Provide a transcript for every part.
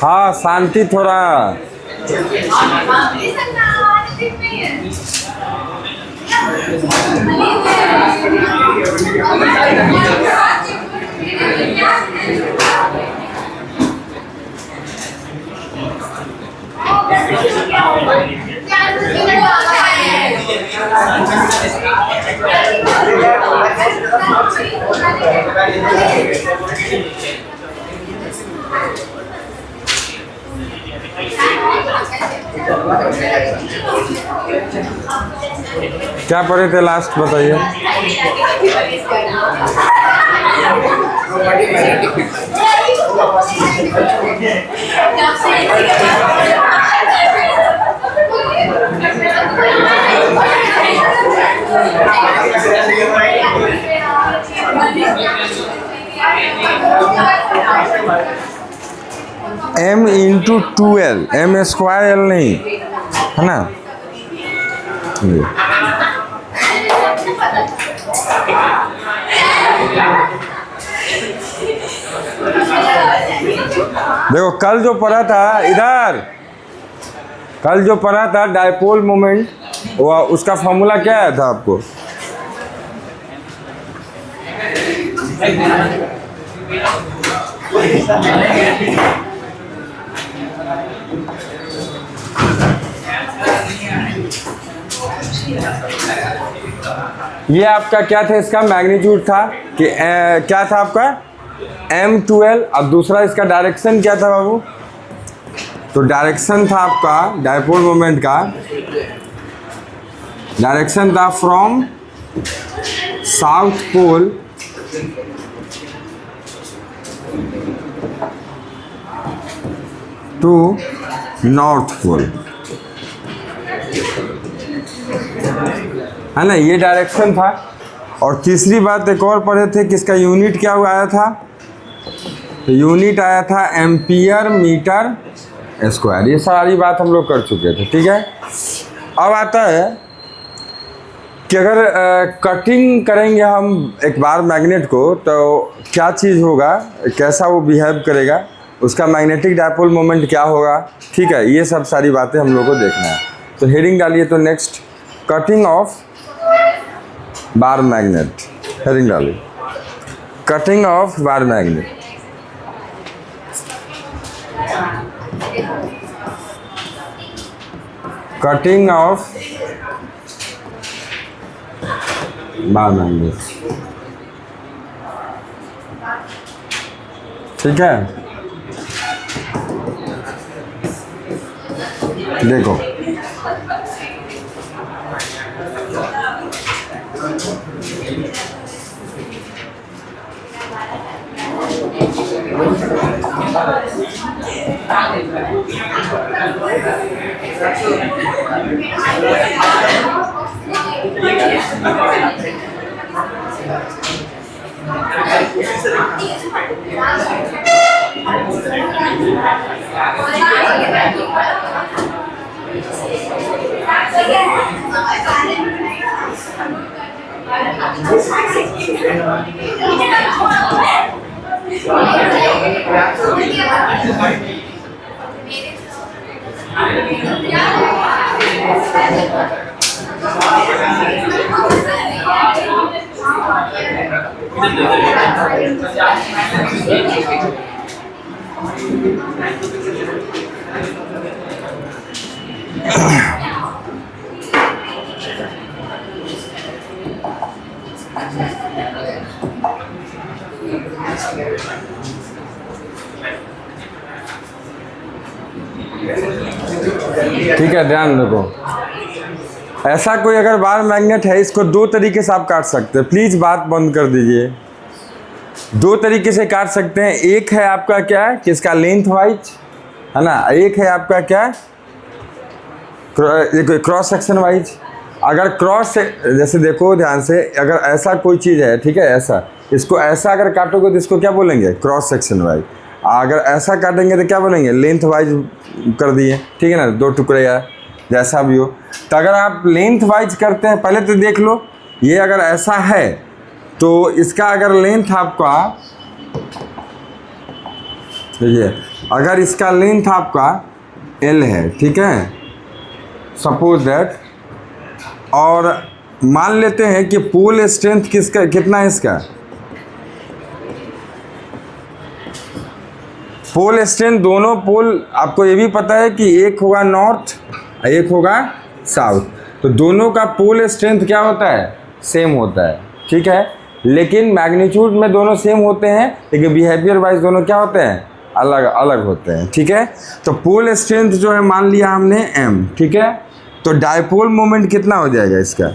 हाँ शांति थोड़ा। क्या पढ़े थे लास्ट बताइए। m into 2l, m square l नहीं है ना। ये देखो कल जो पढ़ा था इधर, कल जो पढ़ा था डायपोल मोमेंट, वो उसका फॉर्मूला क्या आया था आपको। ये आपका क्या था, इसका मैग्नीट्यूड था कि क्या था आपका m2l। अब दूसरा इसका डायरेक्शन क्या था बाबू, तो डायरेक्शन था आपका डायपोल मोमेंट का, डायरेक्शन था from south pole to north pole, है ना, ये डायरेक्शन था। और तीसरी बात एक और पढ़े थे कि इसका यूनिट क्या आया था, तो यूनिट आया था एम्पियर मीटर स्क्वायर। ये सारी बात हम लोग कर चुके थे, ठीक है। अब आता है कि अगर कटिंग करेंगे हम एक बार मैग्नेट को तो क्या चीज़ होगा, कैसा वो बिहेव करेगा, उसका मैग्नेटिक डायपोल मोमेंट क्या होगा, ठीक है। ये सब सारी बातें हम लोग को देखना है। तो हेडिंग डालिए तो next cutting of bar magnet, heading डालिए cutting of bar magnet. Cutting of bar magnet, ठीक है। देखो ठीक है, ध्यान रखो। ऐसा कोई अगर बार मैग्नेट है, इसको दो तरीके से आप काट सकते हैं। प्लीज़ बात बंद कर दीजिए। दो तरीके से काट सकते हैं। एक है आपका क्या है कि इसका लेंथ वाइज, है ना, एक है आपका क्या क्रॉस सेक्शन वाइज। अगर क्रॉस से जैसे देखो ध्यान से, अगर ऐसा कोई चीज़ है, ठीक है, ऐसा, इसको ऐसा अगर काटोगे तो इसको क्या बोलेंगे, क्रॉस सेक्शन वाइज। अगर ऐसा काटेंगे तो क्या बोलेंगे, लेंथ वाइज कर दिए, ठीक है ना, दो टुकड़े या जैसा भी हो। तो अगर आप लेंथ वाइज करते हैं, पहले तो देख लो, ये अगर ऐसा है तो इसका अगर लेंथ आपका देखिए अगर इसका लेंथ आपका L है, ठीक है, सपोज दैट, और मान लेते हैं कि पोल स्ट्रेंथ किसका कितना है, इसका पोल स्ट्रेंथ, दोनों पोल आपको ये भी पता है कि एक होगा नॉर्थ और एक होगा साउथ, तो दोनों का पोल स्ट्रेंथ क्या होता है, सेम होता है, ठीक है। लेकिन मैग्नीट्यूड में दोनों सेम होते हैं, लेकिन बिहेवियर वाइज दोनों क्या होते हैं, अलग अलग होते हैं, ठीक है। तो पोल स्ट्रेंथ जो है मान लिया हमने m, ठीक है, तो डायपोल मोमेंट कितना हो जाएगा इसका,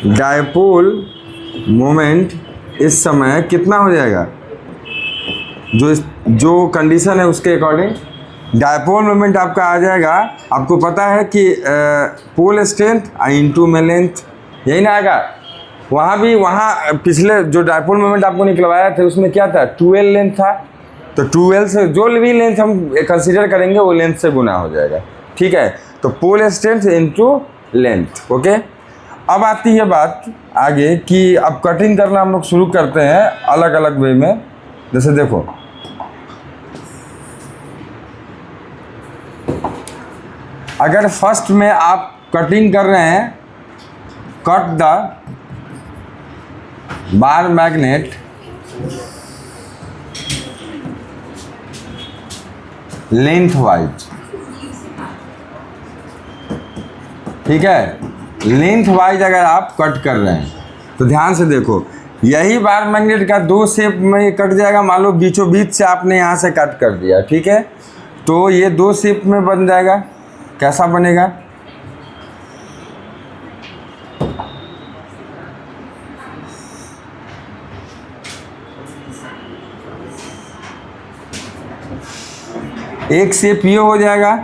डायपोल मोमेंट इस समय कितना हो जाएगा, जो कंडीशन है उसके अकॉर्डिंग डायपोल मोमेंट आपका आ जाएगा, आपको पता है कि पोल स्ट्रेंथ इंटू में लेंथ, यही ना आएगा। वहाँ पिछले जो डायपोल मोमेंट आपको निकलवाया थे उसमें क्या था, 2L लेंथ था, तो 2L से जो भी लेंथ हम कंसीडर करेंगे वो लेंथ से गुना हो जाएगा, ठीक है। तो pole strength into length, okay. अब आती है बात आगे कि अब कटिंग करना हम लोग शुरू करते हैं अलग अलग वे में। जैसे देखो अगर फर्स्ट में आप कटिंग कर रहे हैं, cut the bar magnet length wise, ठीक है, लेंथ वाइज अगर आप कट कर रहे हैं तो ध्यान से देखो, यही बार मैग्नेट का दो शेप में कट जाएगा। मान लो बीचों बीच से आपने यहाँ से कट कर दिया, ठीक है, तो ये दो शेप में बन जाएगा। कैसा बनेगा, एक शेप ये हो जाएगा।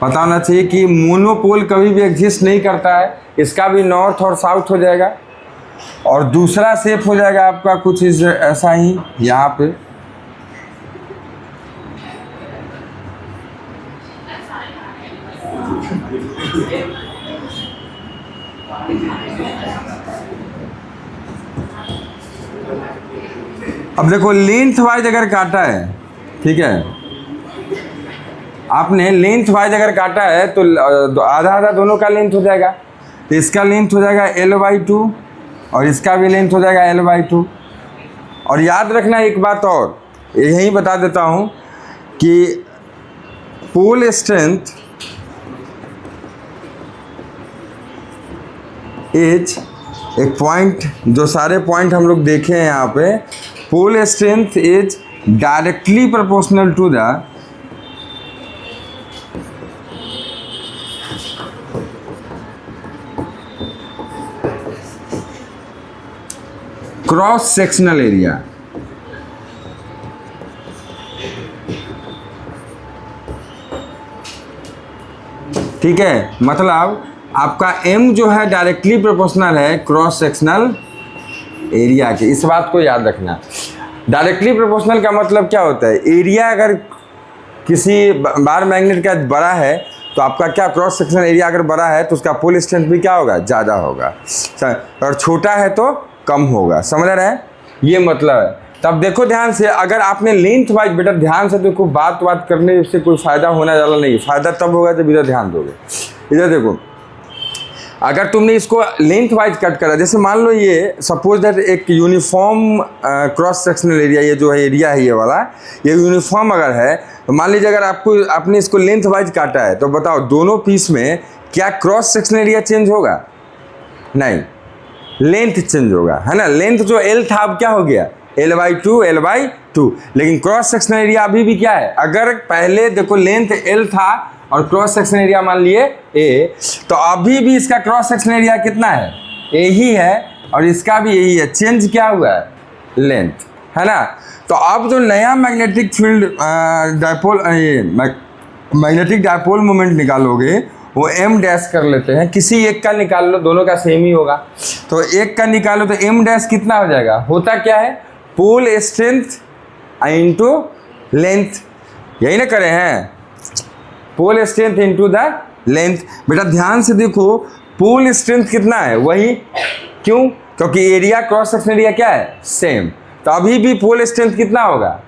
पता होना चाहिए कि मोनोपोल कभी भी एग्जिस्ट नहीं करता है, इसका भी नॉर्थ और साउथ हो जाएगा। और दूसरा शेप हो जाएगा आपका कुछ ऐसा ही यहाँ पे, अब देखो लेंथ वाइज अगर काटा है, ठीक है, आपने लेंथ वाइज अगर काटा है तो आधा आधा दोनों का लेंथ हो जाएगा। तो इसका लेंथ हो जाएगा L/2 और इसका भी लेंथ हो जाएगा L/2। और याद रखना एक बात और यही बता देता हूँ कि पोल स्ट्रेंथ इज एक पॉइंट, जो सारे पॉइंट हम लोग देखे हैं यहाँ पे, pole strength is directly proportional to the cross sectional area. ठीक है, मतलब आपका m जो है डायरेक्टली प्रोपोर्शनल है क्रॉस सेक्शनल एरिया के। इस बात को याद रखना। डायरेक्टली प्रोपोर्शनल का मतलब क्या होता है, एरिया अगर किसी बार मैग्नेट का बड़ा है तो आपका क्या क्रॉस सेक्शनल एरिया अगर बड़ा है तो उसका पोल स्ट्रेंथ भी क्या होगा, ज़्यादा होगा, और छोटा है तो कम होगा। समझ रहे हैं, ये मतलब है। तब देखो ध्यान से, अगर आपने लेंथ वाइज, बेटा ध्यान से देखो, बात करने से कोई फ़ायदा होने वाला नहीं। फ़ायदा तब होगा जब इधर ध्यान दोगे। इधर देखो, अगर तुमने इसको लेंथ वाइज कट करा, जैसे मान लो ये सपोज दैट एक यूनिफॉर्म क्रॉस सेक्शनल एरिया, ये जो है एरिया है ये वाला, ये यूनिफॉर्म अगर है तो मान लीजिए अगर आपने इसको लेंथ वाइज काटा है तो बताओ दोनों पीस में क्या क्रॉस सेक्शनल एरिया चेंज होगा? नहीं, लेंथ चेंज होगा, है ना। लेंथ जो L था अब क्या हो गया, L/2। लेकिन क्रॉस सेक्शनल एरिया अभी भी क्या है, अगर पहले देखो लेंथ L था और क्रॉस सेक्शनल एरिया मान लिए A, तो अभी भी इसका क्रॉस सेक्शनल एरिया कितना है, A ही है, और इसका भी यही है। चेंज क्या हुआ है, लेंथ, है ना। तो अब जो नया magnetic field dipole, magnetic dipole moment निकालोगे वो m डैश कर लेते हैं, किसी एक का निकाल लो, दोनों का सेम ही होगा। तो एक का निकालो तो m डैश कितना हो जाएगा, होता क्या है, पोल स्ट्रेंथ इंटू लेंथ, यही ना करे हैं, pole strength into the length. बेटा ध्यान से देखो, पोल स्ट्रेंथ कितना है, वही, क्यों, क्योंकि एरिया क्रॉस सेक्शन एरिया क्या है, सेम। तो अभी भी पोल स्ट्रेंथ कितना होगा,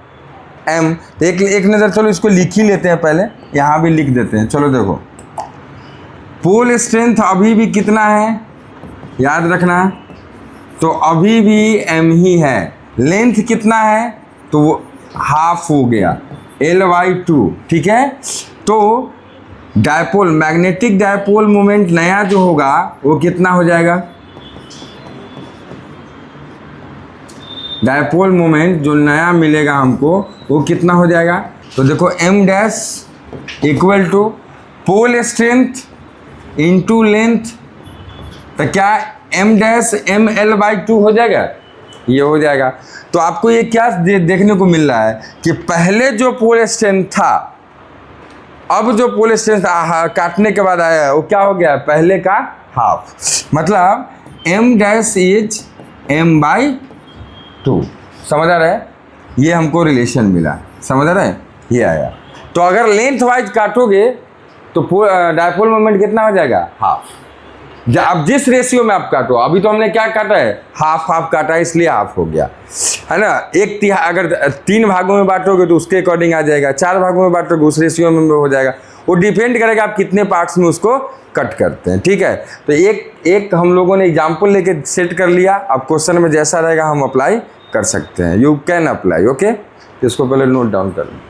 m। तो एक नज़र चलो इसको लिख ही लेते हैं, पहले यहाँ भी लिख देते हैं। चलो देखो, पोल स्ट्रेंथ अभी भी कितना है, याद रखना। तो अभी भी m ही है। लेंथ कितना है, तो वो हाफ हो गया, L/2, ठीक है। तो डायपोल, मैग्नेटिक डायपोल मोमेंट नया जो होगा वो कितना हो जाएगा, डायपोल मोमेंट जो नया मिलेगा हमको वो कितना हो जाएगा। तो देखो m dash equal to pole strength into length, तो क्या m डैश ML/2 हो जाएगा, ये हो जाएगा। तो आपको ये क्या देखने को मिल रहा है कि पहले जो पोल स्ट्रेंथ था, अब जो पोल स्ट्रेंथ काटने के बाद आया है वो क्या हो गया, पहले का हाफ। मतलब m डैश इज m/2। समझ आ रहा है, ये हमको रिलेशन मिला, समझ आ रहा है, ये आया। तो अगर लेंथ वाइज काटोगे तो डायपोल मोमेंट कितना हो जाएगा, हाफ। अब जिस रेशियो में आप काटो, अभी तो हमने क्या काटा है, हाफ हाफ काटा है, इसलिए हाफ हो गया, है ना। एक तिहाई अगर 3 भागों में बांटोगे तो उसके अकॉर्डिंग आ जाएगा, 4 भागों में बांटोगे उस रेशियो में हो जाएगा। वो डिपेंड करेगा आप कितने पार्ट्स में उसको कट करते हैं, ठीक है। तो एक हम लोगों ने एग्जाम्पल लेके सेट कर लिया, अब क्वेश्चन में जैसा रहेगा हम अप्लाई कर सकते हैं, यू कैन अप्लाई, ओके। इसको पहले नोट डाउन कर लें।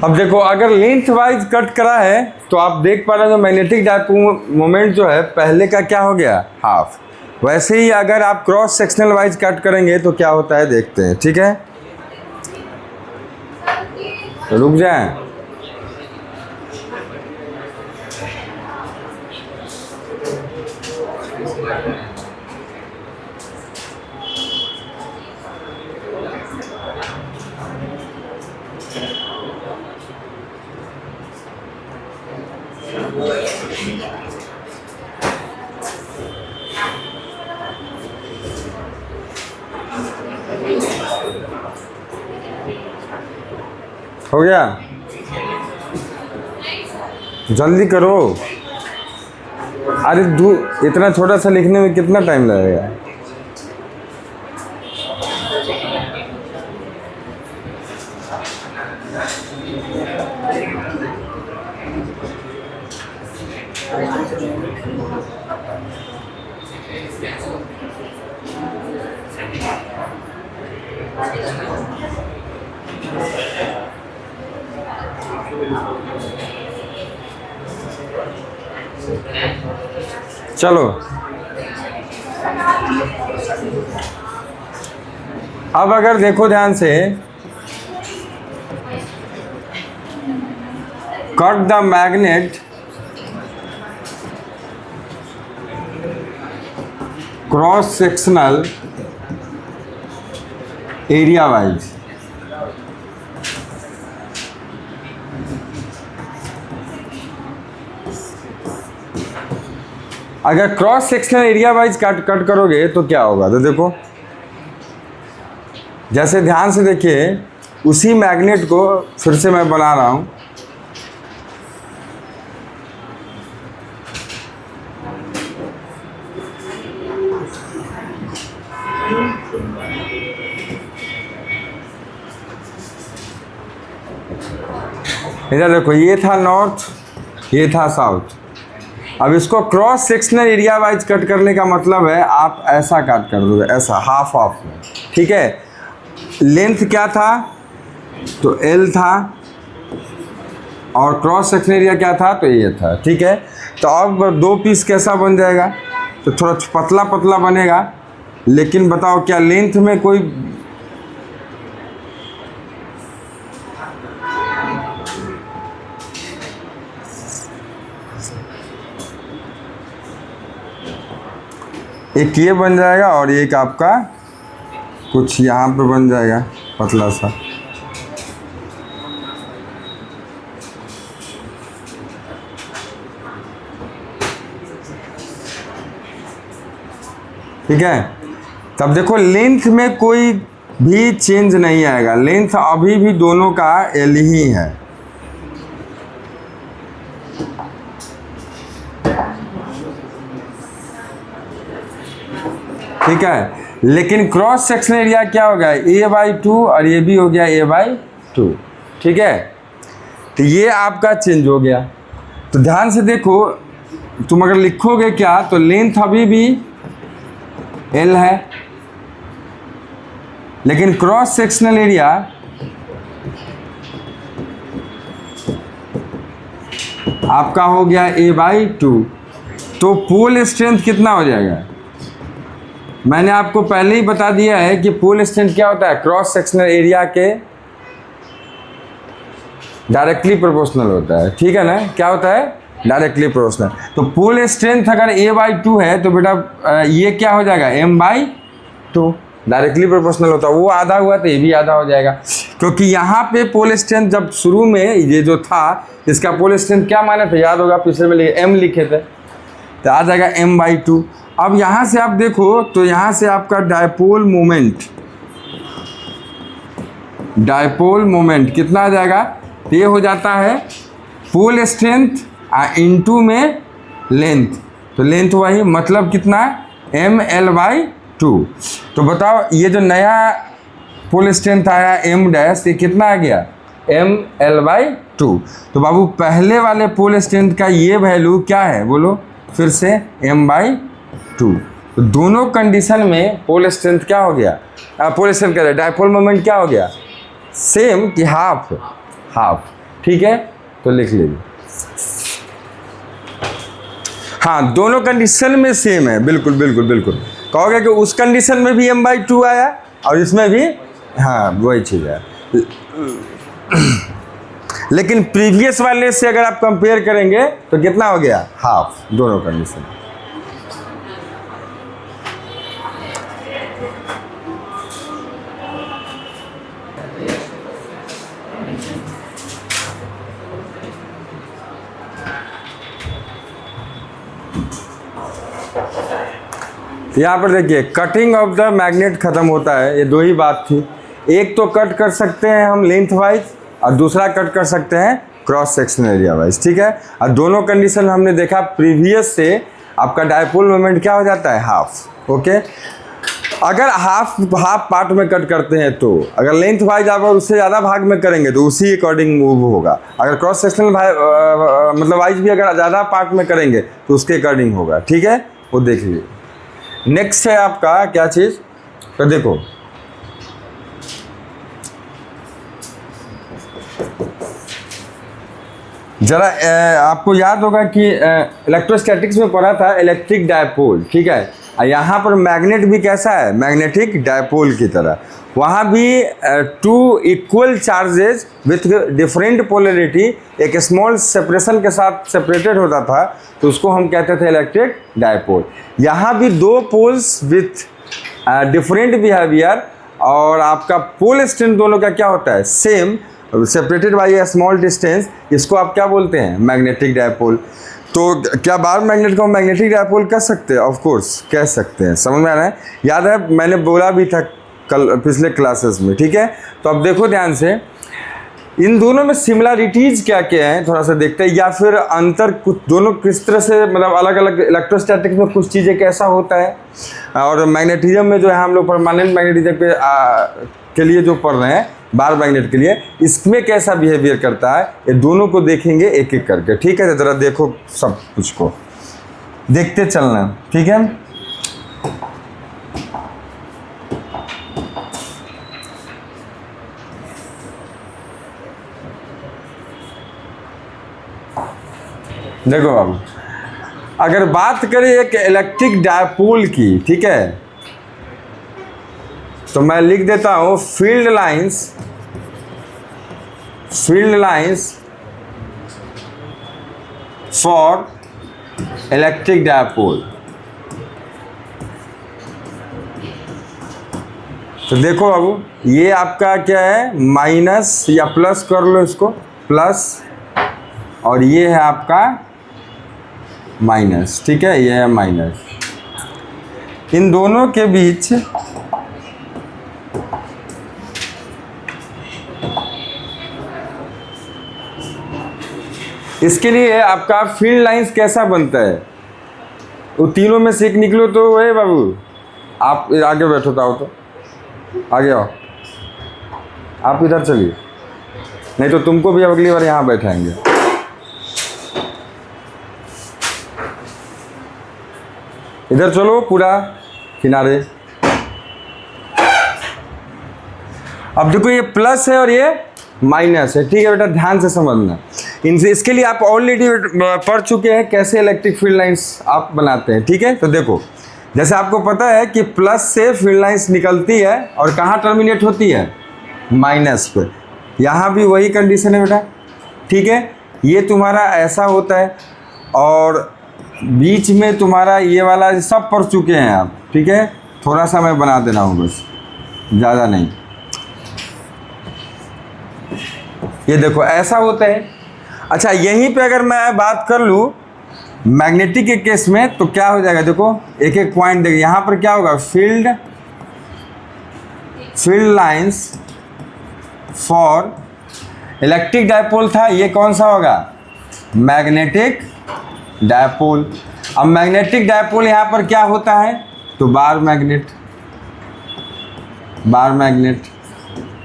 अब देखो, अगर लेंथ वाइज कट करा है तो आप देख पा रहे हो मैग्नेटिक डायपोल मोमेंट जो है पहले का क्या हो गया, हाफ। वैसे ही अगर आप क्रॉस सेक्शनल वाइज कट करेंगे तो क्या होता है देखते हैं, ठीक है। तो रुक जाएं, हो गया, जल्दी करो। अरे इतना छोटा सा लिखने में कितना टाइम लगेगा। चलो, अब अगर देखो ध्यान से, cut the magnet cross sectional area wise. अगर cross sectional area wise cut करोगे तो क्या होगा, तो देखो जैसे ध्यान से देखिए, उसी मैग्नेट को फिर से मैं बना रहा हूँ। इधर देखो, ये था नॉर्थ, ये था साउथ। अब इसको cross sectional area wise cut करने का मतलब है आप ऐसा कट कर दोगे, ऐसा हाफ हाफ में, ठीक है। लेंथ क्या था, तो L था, और क्रॉस सेक्शन एरिया क्या था, तो ये था, ठीक है। तो अब 2 पीस कैसा बन जाएगा, तो थोड़ा पतला पतला बनेगा। लेकिन बताओ क्या लेंथ में कोई एक ये बन जाएगा और एक आपका कुछ यहाँ पे बन जाएगा पतला सा। ठीक है, तब देखो लेंथ में कोई भी चेंज नहीं आएगा, लेंथ अभी भी दोनों का एल ही है। ठीक है, लेकिन क्रॉस सेक्शन एरिया क्या हो गया, a/2 और ये भी हो गया a/2। ठीक है, तो ये आपका चेंज हो गया। तो ध्यान से देखो, तुम अगर लिखोगे क्या तो लेंथ अभी भी l है, लेकिन क्रॉस सेक्शनल एरिया आपका हो गया a/2। तो पोल स्ट्रेंथ कितना हो जाएगा, मैंने आपको पहले ही बता दिया है कि पोल स्ट्रेंथ क्या होता है, क्रॉस सेक्शनल एरिया के डायरेक्टली प्रोपोर्शनल होता है। ठीक है ना, क्या होता है, डायरेक्टली प्रोपोर्शनल। तो पोल स्ट्रेंथ अगर a/2 है तो बेटा ये क्या हो जाएगा, m/2, डायरेक्टली प्रोपोर्शनल होता है। वो आधा हुआ तो ये भी आधा हो जाएगा, क्योंकि यहाँ पे पोल स्ट्रेंथ जब शुरू में ये जो था इसका पोल स्ट्रेंथ क्या माना था, याद होगा पिछले में m लिखे थे, तो आ जाएगा m/2। अब यहाँ से आप देखो तो यहाँ से आपका डायपोल मोमेंट कितना आ जाएगा, तो ये हो जाता है पोल स्ट्रेंथ इनटू में लेंथ, तो लेंथ वही मतलब कितना ml/2। तो बताओ ये जो नया पोल स्ट्रेंथ आया m' ये कितना आ गया ml/2। तो बाबू पहले वाले पोल स्ट्रेंथ का ये वैल्यू क्या है, बोलो फिर से m/2। तो दोनों कंडीशन में पोल स्ट्रेंथ क्या हो गया, पोल स्ट्रेंथ कह रहे डायपोल मोमेंट क्या हो गया, सेम कि हाफ। ठीक है, तो लिख लीजिए, हाँ दोनों कंडीशन में सेम है, बिल्कुल बिल्कुल बिल्कुल। कहोगे कि उस कंडीशन में भी m/2 आया और इसमें भी, हाँ वही चीज़ है। लेकिन प्रीवियस वाले से अगर आप कंपेयर करेंगे तो कितना हो गया, हाफ, दोनों कंडीशन। यहाँ पर देखिए कटिंग ऑफ द मैग्नेट खत्म होता है, ये दो ही बात थी। एक तो कट कर सकते हैं हम लेंथ वाइज और दूसरा कट कर सकते हैं क्रॉस सेक्शन एरिया वाइज। ठीक है, और दोनों कंडीशन हमने देखा प्रीवियस से आपका डायपोल मोमेंट क्या हो जाता है, हाफ। ओके, अगर हाफ पार्ट में कट करते हैं तो अगर लेंथ वाइज आप उससे ज़्यादा भाग में करेंगे तो उसी अकॉर्डिंग मूव होगा। अगर क्रॉस सेक्शनल मतलब वाइज भी अगर ज़्यादा पार्ट में करेंगे तो उसके अकॉर्डिंग होगा। ठीक है, वो देख लीजिए। नेक्स्ट है आपका क्या चीज़, तो देखो जरा आपको याद होगा कि इलेक्ट्रोस्टैटिक्स में पढ़ा था इलेक्ट्रिक डायपोल। ठीक है, यहाँ पर मैग्नेट भी कैसा है, मैग्नेटिक डायपोल की तरह। वहाँ भी two equal charges with different polarity एक स्मॉल सेपरेशन के साथ सेपरेटेड होता था, तो उसको हम कहते थे इलेक्ट्रिक डायपोल। यहाँ भी दो पोल्स विथ डिफरेंट बिहेवियर और आपका पोल स्ट्रेंथ दोनों का क्या होता है, same, separated by A small distance. इसको आप क्या बोलते हैं, मैग्नेटिक डायपोल। तो क्या बार मैग्नेट को हम मैग्नेटिक डायपोल कह सकते हैं, ऑफ कोर्स कह सकते हैं। समझ में आ रहा है, याद है मैंने बोला भी था कल पिछले क्लासेस में। ठीक है, तो अब देखो ध्यान से, इन दोनों में सिमिलरिटीज़ क्या क्या हैं थोड़ा सा देखते हैं, या फिर अंतर कुछ दोनों किस तरह से, मतलब अलग अलग। इलेक्ट्रोस्टैटिक्स में कुछ चीज़ें कैसा होता है और मैग्नेटिज्म में जो है हम लोग परमानेंट मैग्नेटिज्म के लिए जो पढ़ रहे हैं, बार मैग्नेट के लिए, इसमें कैसा बिहेवियर करता है, ये दोनों को देखेंगे एक एक करके। ठीक है, तो ज़रा देखो सब कुछ को देखते चलना। ठीक है, देखो बाबू, अगर बात करें एक इलेक्ट्रिक डायपोल की, ठीक है, तो मैं लिख देता हूं field lines for electric dipole. तो देखो बाबू, ये आपका क्या है, माइनस या प्लस कर लो इसको, प्लस, और ये है आपका माइनस। ठीक है, ये है माइनस। इन दोनों के बीच इसके लिए आपका फील्ड लाइंस कैसा बनता है, वो तीनों में से एक निकलो तो है बाबू। आप आगे बैठो तो आगे आओ, आप इधर चलिए, नहीं तो तुमको भी अगली बार यहाँ बैठाएंगे। इधर चलो पूरा किनारे। अब देखो ये प्लस है और ये माइनस है, ठीक है बेटा, ध्यान से समझना। इनसे इसके लिए आप ऑलरेडी पढ़ चुके हैं कैसे इलेक्ट्रिक फील्ड लाइंस आप बनाते हैं, ठीक है। तो देखो जैसे आपको पता है कि प्लस से फील्ड लाइंस निकलती है और कहाँ टर्मिनेट होती है, माइनस पे। यहाँ भी वही कंडीशन है बेटा, ठीक है। ये तुम्हारा ऐसा होता है और बीच में तुम्हारा ये वाला सब पढ़ चुके हैं आप, ठीक है। थोड़ा सा मैं बना दे रहा हूँ बस, ज़्यादा नहीं। ये देखो ऐसा होता है। अच्छा यहीं पे अगर मैं बात कर लूँ मैग्नेटिक के केस में तो क्या हो जाएगा, देखो एक एक पॉइंट देखिए। यहाँ पर क्या होगा, field lines for electric dipole था, ये कौन सा होगा, मैग्नेटिक डायपोल। अब मैग्नेटिक डायपोल यहाँ पर क्या होता है, तो बार मैग्नेट,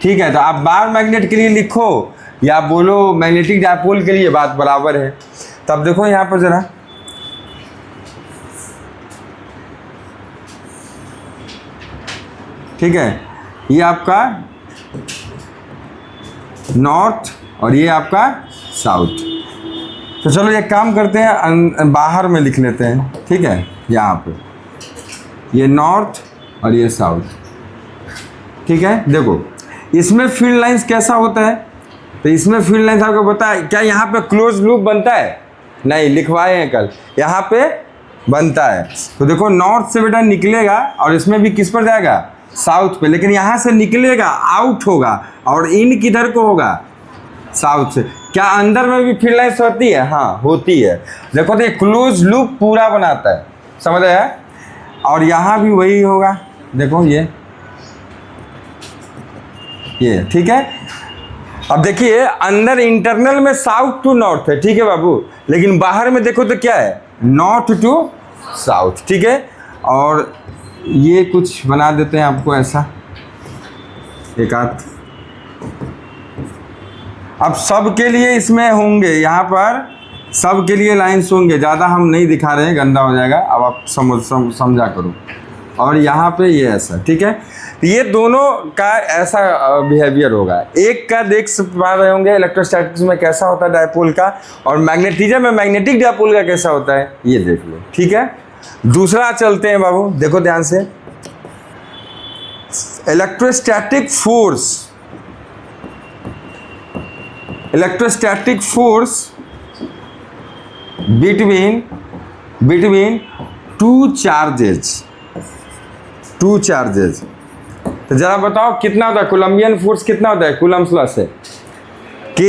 ठीक है। तो आप बार मैग्नेट के लिए लिखो या बोलो मैग्नेटिक डायपोल के लिए, बात बराबर है। तब देखो यहाँ पर जरा, ठीक है, ये आपका नॉर्थ और ये आपका साउथ। तो चलो एक काम करते हैं, बाहर में लिख लेते हैं, ठीक है। यहाँ पे ये नॉर्थ और ये साउथ, ठीक है। देखो इसमें फील्ड लाइंस कैसा होता है, तो इसमें फील्ड लाइंस आपको पता है क्या, यहाँ पे क्लोज लूप बनता है, नहीं लिखवाए हैं कल, यहाँ पे बनता है। तो देखो नॉर्थ से बेटा निकलेगा और इसमें भी किस पर जाएगा, साउथ पे, लेकिन यहाँ से निकलेगा आउट होगा और इन किधर को होगा, साउथ से। क्या अंदर में भी फील्ड लाइंस होती है, हाँ होती है। देखो तो ये क्लोज लूप पूरा बनाता है, समझ आया। और यहाँ भी वही होगा, देखो ये ठीक है। अब देखिए अंदर इंटरनल में साउथ टू नॉर्थ है, ठीक है बाबू, लेकिन बाहर में देखो तो क्या है, नॉर्थ टू साउथ, ठीक है। और ये कुछ बना देते हैं आपको ऐसा एक आध। अब सब के लिए इसमें होंगे, यहाँ पर सब के लिए लाइंस होंगे, ज़्यादा हम नहीं दिखा रहे हैं, गंदा हो जाएगा। अब आप समझा करो। और यहाँ पे ये ऐसा, ठीक है। ये दोनों का ऐसा बिहेवियर होगा। एक का देख पा रहे होंगे इलेक्ट्रोस्टैटिक्स में कैसा होता है डायपोल का, और मैग्नेटिज्म में मैग्नेटिक डायपोल का कैसा होता है, ये देख लो, ठीक है। दूसरा चलते हैं बाबू, देखो ध्यान से। Electrostatic force between two charges. तो जरा बताओ कितना होता है, कूलम्बियन फोर्स कितना होता है, कूलम्ब्स लॉ से K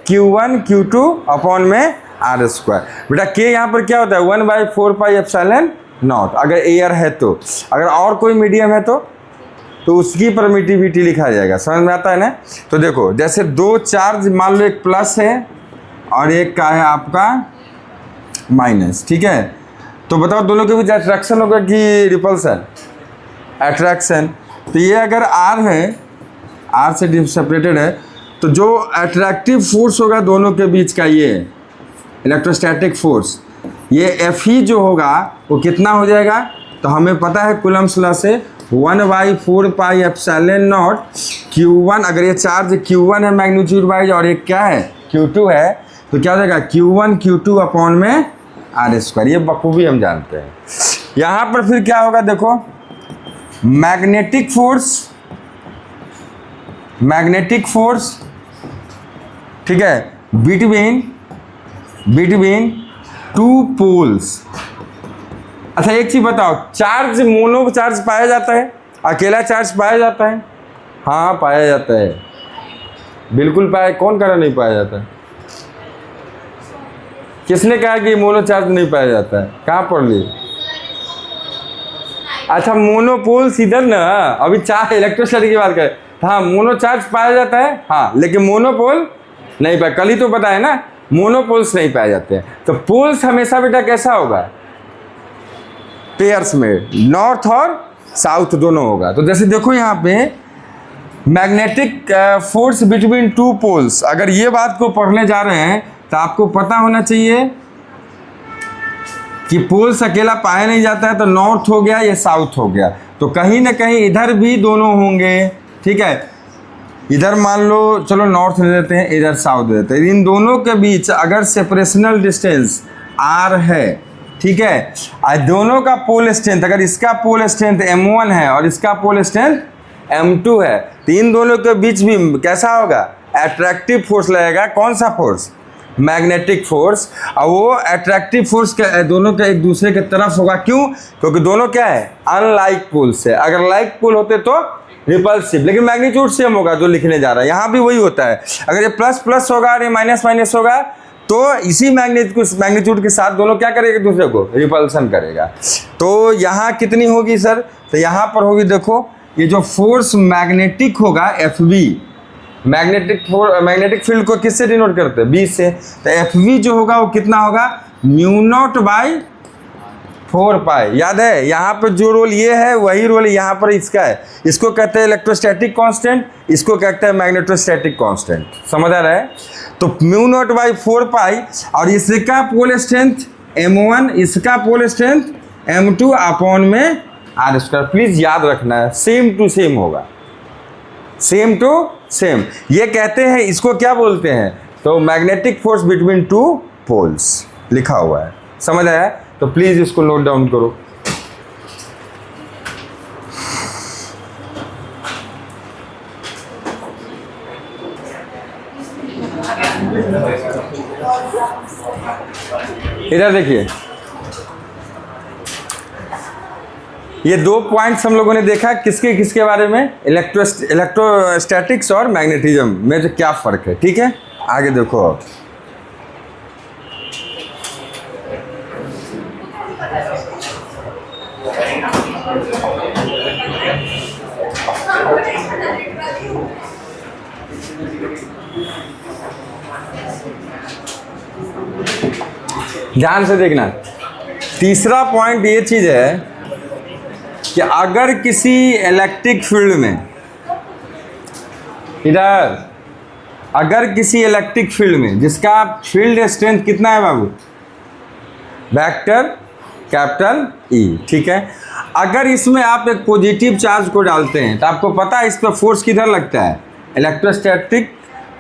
Q1 Q2 अपॉन में R²। बेटा K यहाँ पर क्या होता है, 1/4πε0 अगर एयर है तो, अगर और कोई मीडियम है तो उसकी परमिटिविटी लिखा जाएगा, समझ में आता है ना। तो देखो जैसे दो चार्ज मान लो, एक प्लस है और एक का है आपका माइनस, ठीक है। तो बताओ दोनों के बीच अट्रैक्शन होगा कि रिपल्सन, अट्रैक्शन। तो ये अगर R है, R से सेपरेटेड है, तो जो अट्रैक्टिव फोर्स होगा दोनों के बीच का, ये इलेक्ट्रोस्टैटिक फोर्स, ये Fe जो होगा वो कितना हो जाएगा, तो हमें पता है कूलम्ब्स लॉ से 1/4πε0 Q1, अगर ये चार्ज Q1 है मैग्नीट्यूड वाइज और एक क्या है Q2 है, तो क्या हो जाएगा Q1 Q2 अपॉन में R²। ये बखूबी हम जानते हैं। यहाँ पर फिर क्या होगा, देखो मैग्नेटिक फोर्स, ठीक है, बिटवीन टू पोल्स। अच्छा एक चीज बताओ, चार्ज मोनो चार्ज पाया जाता है, अकेला चार्ज पाया जाता है, हाँ पाया जाता है, बिल्कुल पाया, कौन कह रहा नहीं पाया जाता है, किसने कहा कि मोनो चार्ज नहीं पाया जाता है, कहाँ पढ़ ली। अच्छा मोनोपोल्स इधर ना, अभी चार इलेक्ट्रोस्टैटिक की बात करें, हाँ मोनो चार्ज पाया जाता है, हाँ, लेकिन मोनोपोल नहीं पाया। कल ही तो पता है ना, मोनोपोल्स नहीं पाए जाते हैं। तो पोल्स हमेशा बेटा कैसा होगा, पेयर्स में, नॉर्थ और साउथ दोनों होगा। तो जैसे देखो यहाँ पे magnetic force between two poles, अगर ये बात को पढ़ने जा रहे हैं तो आपको पता होना चाहिए कि पोल्स अकेला पाया नहीं जाता है, तो नॉर्थ हो गया, ये साउथ हो गया, तो कहीं ना कहीं इधर भी दोनों होंगे। ठीक है, इधर मान लो चलो नॉर्थ दे देते हैं, इधर साउथ दे देते हैं, इन दोनों के बीच अगर सेपरेशनल डिस्टेंस r है, ठीक है, दोनों का पोल स्ट्रेंथ, अगर इसका पोल स्ट्रेंथ m1 है और इसका पोल स्ट्रेंथ m2 है, तो इन दोनों के बीच भी कैसा होगा, अट्रैक्टिव फोर्स लगेगा। कौन सा फोर्स, मैग्नेटिक फोर्स। और वो अट्रैक्टिव फोर्स के दोनों के एक दूसरे के तरफ होगा। क्यों, क्योंकि दोनों क्या है, अनलाइक पोल्स है। अगर लाइक पोल होते तो रिपल्सिव, लेकिन मैग्नीट्यूड सेम होगा जो लिखने जा रहा है, यहाँ भी वही होता है। अगर ये प्लस प्लस होगा और ये माइनस माइनस होगा तो इसी मैग्नीट्यूड के साथ दोनों क्या करेगा, एक दूसरे को रिपल्सन करेगा। तो यहाँ कितनी होगी सर, तो यहाँ पर होगी, देखो ये जो फोर्स मैग्नेटिक होगा FV, मैग्नेटिक फील्ड को किससे डिनोट करते हैं, B से, तो FV जो होगा वो कितना होगा, μ0/4 पाई। याद है यहाँ पर जो रोल ये है वही रोल यहाँ पर इसका है। इसको कहते हैं इलेक्ट्रोस्टैटिक कांस्टेंट, इसको कहते हैं मैग्नेटोस्टैटिक कांस्टेंट। समझ आ रहा है, तो μ0/4 पाई, और इसका पोल स्ट्रेंथ m1, इसका पोल स्ट्रेंथ m2 अपॉन में r²। प्लीज याद रखना है, सेम टू सेम होगा, सेम टू सेम। ये कहते हैं, इसको क्या बोलते हैं, तो magnetic force between two poles लिखा हुआ है। समझ आया, तो प्लीज इसको नोट डाउन करो। इधर देखिए, ये 2 पॉइंट्स हम लोगों ने देखा, किसके किसके बारे में, इलेक्ट्रोस्टैटिक्स और मैग्नेटिज्म में जो क्या फ़र्क है। ठीक है, आगे देखो। ध्यान से देखना, तीसरा पॉइंट ये चीज़ है कि अगर किसी इलेक्ट्रिक फील्ड में, इधर अगर किसी इलेक्ट्रिक फील्ड में जिसका फील्ड स्ट्रेंथ कितना है बाबू, वेक्टर कैपिटल E, ठीक है, अगर इसमें आप एक पॉजिटिव चार्ज को डालते हैं तो आपको पता है इस पर फोर्स किधर लगता है, इलेक्ट्रोस्टैटिक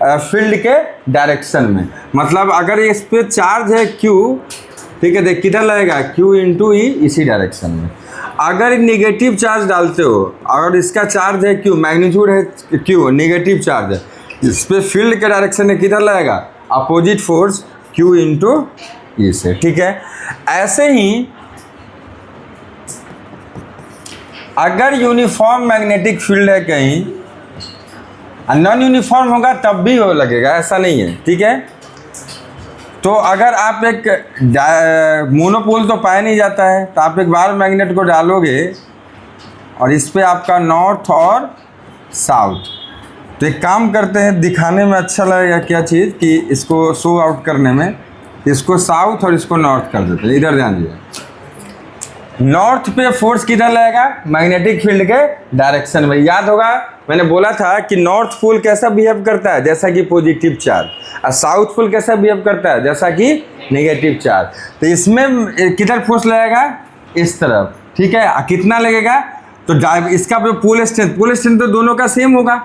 फील्ड के डायरेक्शन में। मतलब अगर इस पर चार्ज है Q, ठीक है, देख किधर लगेगा, Q इंटू E, इसी डायरेक्शन में। अगर नेगेटिव चार्ज डालते हो, अगर इसका चार्ज है Q, मैग्नीट्यूड है Q, नेगेटिव चार्ज है, इस पर फील्ड के डायरेक्शन में किधर लगेगा, opposite force Q into E से। ठीक है, ऐसे ही अगर यूनिफॉर्म मैग्नेटिक फील्ड है कहीं, नॉन यूनिफॉर्म होगा तब भी हो लगेगा, ऐसा नहीं है। ठीक है, तो अगर आप एक मोनोपोल तो पाया नहीं जाता है, तो आप एक बार मैग्नेट को डालोगे और इस पे आपका नॉर्थ और साउथ, तो एक काम करते हैं, दिखाने में अच्छा लगेगा क्या चीज़, कि इसको शो आउट करने में, इसको साउथ और इसको नॉर्थ कर देते हैं। इधर ध्यान दीजिए, नॉर्थ पे फोर्स किधर लगेगा, मैग्नेटिक फील्ड के डायरेक्शन में। याद होगा मैंने बोला था कि नॉर्थ पोल कैसा बिहेव करता है, जैसा कि पॉजिटिव चार्ज, और साउथ पोल कैसा बिहेव करता है, जैसा कि नेगेटिव चार्ज। तो इसमें किधर फोर्स लगेगा, इस तरफ। ठीक है, कितना लगेगा, तो इसका पोल स्ट्रेंथ तो दोनों का सेम होगा।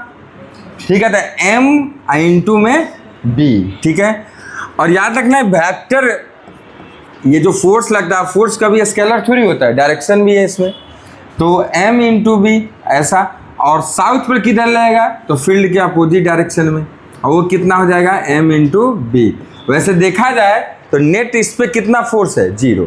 ठीक है, तो M इंटू में B। ठीक है, और याद रखना है वेक्टर, ये जो फोर्स लगता है, फोर्स कभी स्केलर थोड़ी होता है, डायरेक्शन भी है इसमें, तो M इंटू B ऐसा। और साउथ पर किधर लगेगा, तो फील्ड के अपोजिट डायरेक्शन में, और वो कितना हो जाएगा, M इंटू B। वैसे देखा जाए तो नेट इस पर कितना फोर्स है, 0।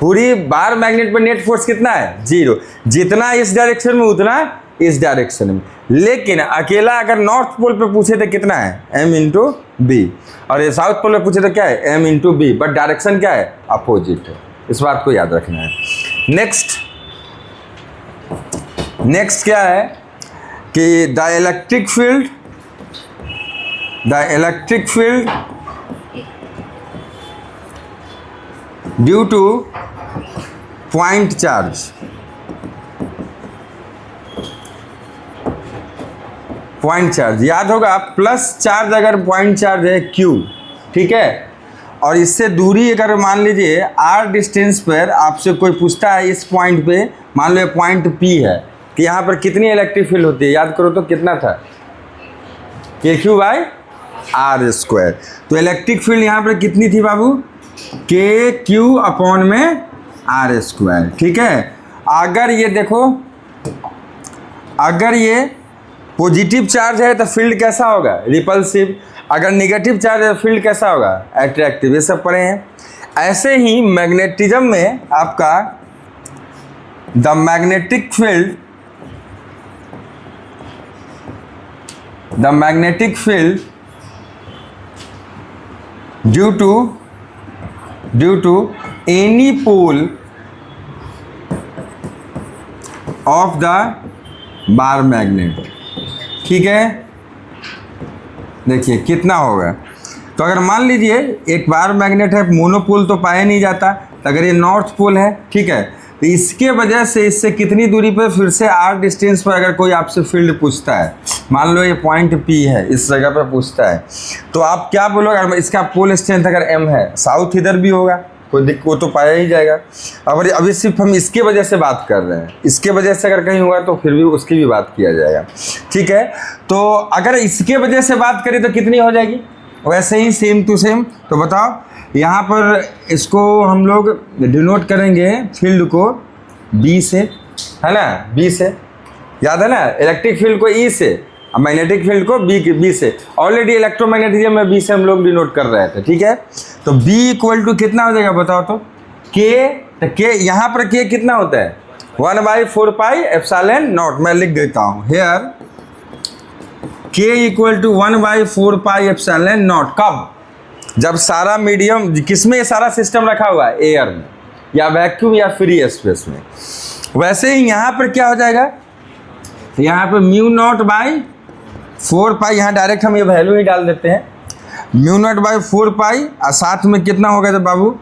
पूरी बार मैग्नेट पर नेट फोर्स कितना है, 0। जितना इस डायरेक्शन में उतना इस डायरेक्शन में। लेकिन अकेला अगर नॉर्थ पोल पे पूछे तो कितना है, M इंटू B, और ये साउथ पोल पे पूछे तो क्या है, M into B, but direction क्या है, अपोजिट है। इस बात को याद रखना है। नेक्स्ट क्या है कि the electric field due two point charge, point charge याद होगा, प्लस चार्ज अगर पॉइंट चार्ज है Q, ठीक है, और इससे दूरी अगर मान लीजिए r डिस्टेंस पर आपसे कोई पूछता है इस पॉइंट पे, मान लो पॉइंट P है, कि यहाँ पर कितनी इलेक्ट्रिक फील्ड होती है, याद करो तो कितना था, KQ/r²। तो इलेक्ट्रिक फील्ड यहाँ पर कितनी थी बाबू, KQ/r², ठीक है। अगर ये देखो, अगर ये पॉजिटिव चार्ज है तो फील्ड कैसा होगा, रिपल्सिव, अगर नेगेटिव चार्ज है फील्ड कैसा होगा, अट्रैक्टिव, ये सब पढ़े हैं। ऐसे ही मैग्नेटिज्म में आपका the magnetic field due to any pole of the bar magnet, ठीक है। देखिए कितना होगा, तो अगर मान लीजिए एक बार मैग्नेट है, मोनोपोल तो पाया नहीं जाता, तो अगर ये नॉर्थ पोल है, ठीक है, तो इसके वजह से इससे कितनी दूरी पर फिर से r डिस्टेंस पर अगर कोई आपसे फील्ड पूछता है, मान लो ये पॉइंट P है, इस जगह पर पूछता है, तो आप क्या बोलोगे, इसका पोल स्ट्रेंथ अगर m है, साउथ इधर भी होगा, कोई दिक्कत, वो तो पाया ही जाएगा। अब अभी सिर्फ हम इसके वजह से बात कर रहे हैं, इसके वजह से अगर कहीं हुआ तो फिर भी उसकी भी बात किया जाएगा, ठीक है। तो अगर इसके वजह से बात करें तो कितनी हो जाएगी, वैसे ही सेम टू सेम। तो बताओ, यहाँ पर इसको हम लोग डिनोट करेंगे फील्ड को B से, है ना, B से, याद है ना, इलेक्ट्रिक फील्ड को E से, मैग्नेटिक फील्ड को B से, ऑलरेडी इलेक्ट्रोमैग्नेटिज्म में B से हम लोग डिनोट कर रहे थे, ठीक है। तो B इक्वल टू कितना हो जाएगा बताओ तो, K, तो K यहाँ पर K कितना होता है, 1/4πε0, मैं लिख देता हूँ हेयर, K इक्वल टू 1/4πε0। कब, जब सारा मीडियम, किसमें ये सारा सिस्टम रखा हुआ है, एयर में या वैक्यूम या फ्री स्पेस में। वैसे ही यहाँ पर क्या हो जाएगा, यहाँ पर μ0/4π, यहाँ डायरेक्ट हम ये वैल्यू ही डाल देते हैं, μ0/4π, और साथ में कितना होगा तो बाबू,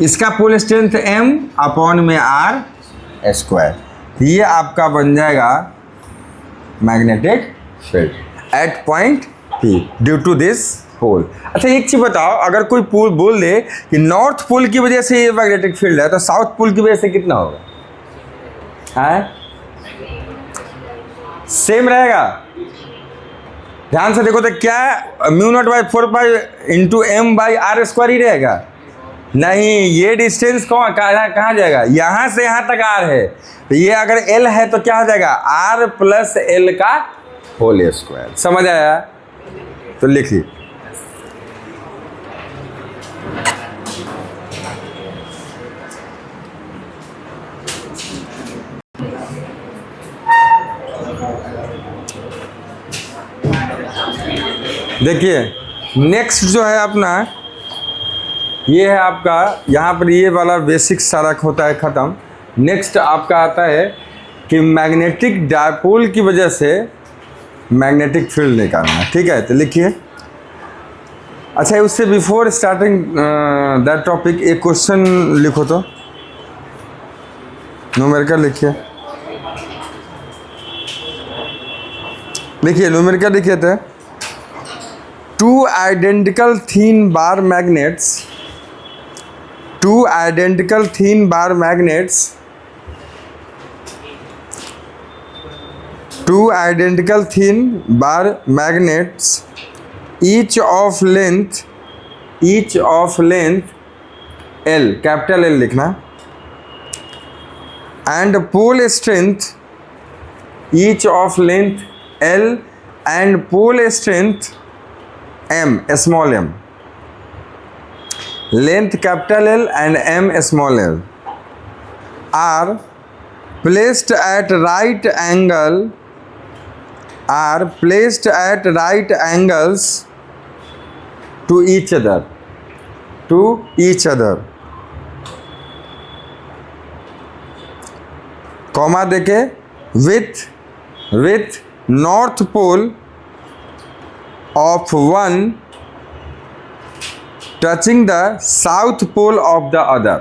इसका पोल स्ट्रेंथ m/r², ये आपका बन जाएगा magnetic field at point P due to this pole. अच्छा एक चीज़ बताओ, अगर कोई पोल बोल दे कि नॉर्थ पोल की वजह से ये मैग्नेटिक फील्ड है, तो साउथ पोल की वजह से कितना होगा, है सेम रहेगा। ध्यान से देखो तो क्या μ0/4π इंटू m/r² ही रहेगा, नहीं, ये डिस्टेंस कहाँ जाएगा, यहाँ से यहाँ तक r है, तो ये अगर l है तो क्या हो जाएगा, r प्लस l का होल स्क्वायर। समझ आया, तो लिखिए, देखिए नेक्स्ट जो है अपना, ये है आपका, यहाँ पर ये वाला बेसिक सारा होता है ख़त्म। नेक्स्ट आपका आता है कि मैग्नेटिक डायपोल की वजह से मैग्नेटिक फील्ड निकालना, ठीक है। तो लिखिए, अच्छा उससे बिफोर स्टार्टिंग दैट टॉपिक एक क्वेश्चन लिखो तो, न्यूमेरिकल लिखिए, न्यूमेरिकल लिखिए थे, two identical thin bar magnets each of length L, capital L लिखना, and pole strength each of length L and pole strength M, small m, length capital L and M small l, are placed at right angles to each other, comma देखे, with north pole of one touching the south pole of the other,